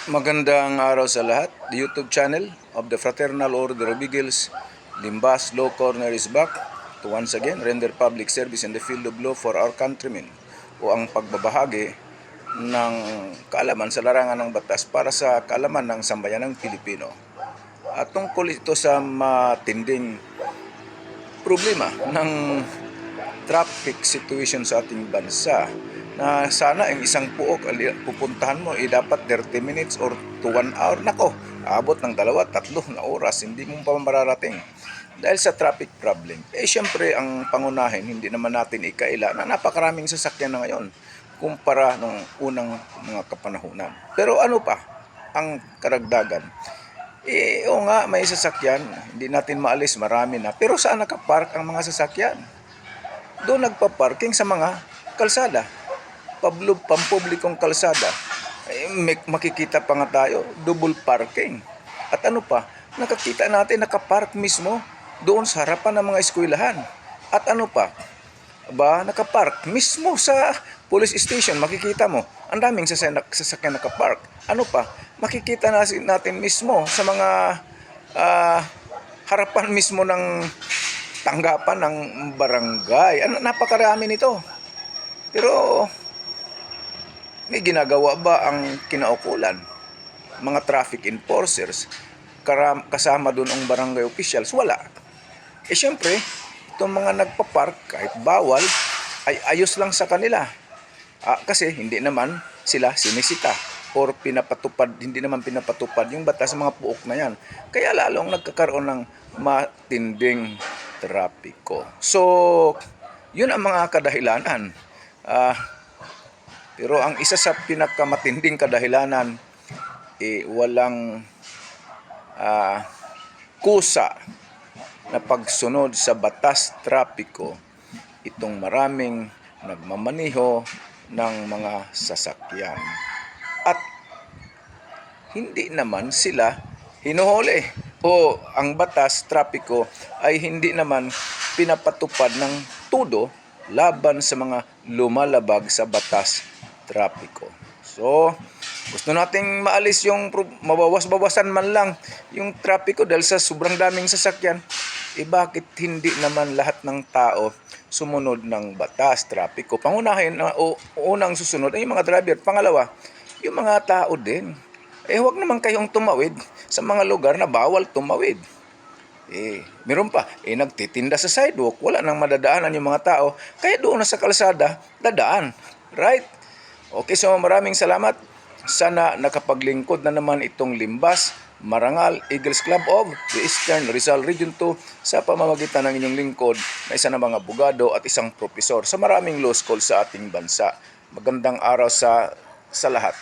Magandang araw sa lahat. The YouTube channel of the Fraternal Order of Eagles, Limbas Law Corner is back to once again render public service in the field of law for our countrymen o ang pagbabahagi ng kaalaman sa larangan ng batas para sa kaalaman ng sambayanang Pilipino. At tungkol ito sa matinding problema ng traffic situation sa ating bansa na sana ang isang puok pupuntahan mo dapat 30 minutes or to 1 hour. Nako, abot ng 2-3 na oras, hindi mo pa mararating dahil sa traffic problem. Syempre ang pangunahin, hindi naman natin ikaila na napakaraming sasakyan na ngayon kumpara nung unang mga kapanahunan. Pero ano pa ang karagdagan? Oo nga, may sasakyan, hindi natin maalis, marami na. Pero saan nakapark ang mga sasakyan? Doon nagpa-parking sa mga kalsada, pampublikong kalsada. Makikita pa nga tayo, double parking. At ano pa, nakakita natin nakapark mismo doon sa harapan ng mga eskwelahan. At ano pa, nakapark mismo sa police station, makikita mo, ang daming sasakyan nakapark. Ano pa, makikita natin mismo sa mga harapan mismo ng tanggapan ng barangay. Napakarami nito. Pero may ginagawa ba ang kinaukulan? Mga traffic enforcers, kasama doon ang barangay officials? Wala. Siyempre, itong mga nagpapark, kahit bawal, ay ayos lang sa kanila. Kasi hindi naman sila sinisita or hindi naman pinapatupad yung batas sa mga puok na yan. Kaya lalong nagkakaroon ng matinding trapiko. So, yun ang mga kadahilanan. Pero ang isa sa pinakamatinding kadahilanan, walang kusa na pagsunod sa batas trapiko itong maraming nagmamaniho ng mga sasakyan. At hindi naman sila hinuhuli o ang batas trapiko ay hindi naman pinapatupad ng todo laban sa mga lumalabag sa batas trapiko. So, gusto nating maalis yung mabawas-bawasan man lang yung trapiko dahil sa sobrang daming sasakyan. Bakit hindi naman lahat ng tao sumunod ng batas trapiko? Pangunahin o unang susunod ay yung mga driver. Pangalawa, yung mga tao din. Huwag naman kayong tumawid sa mga lugar na bawal tumawid. Meron pa, nagtitinda sa sidewalk, wala nang madadaanan yung mga tao, kaya doon na sa kalsada, dadaan. Right? Okay, so maraming salamat. Sana nakapaglingkod na naman itong Limbas Marangal Eagles Club of the Eastern Rizal Region 2 sa pamamagitan ng inyong lingkod na isa na mga abogado at isang propesor sa maraming law school sa ating bansa. Magandang araw sa lahat.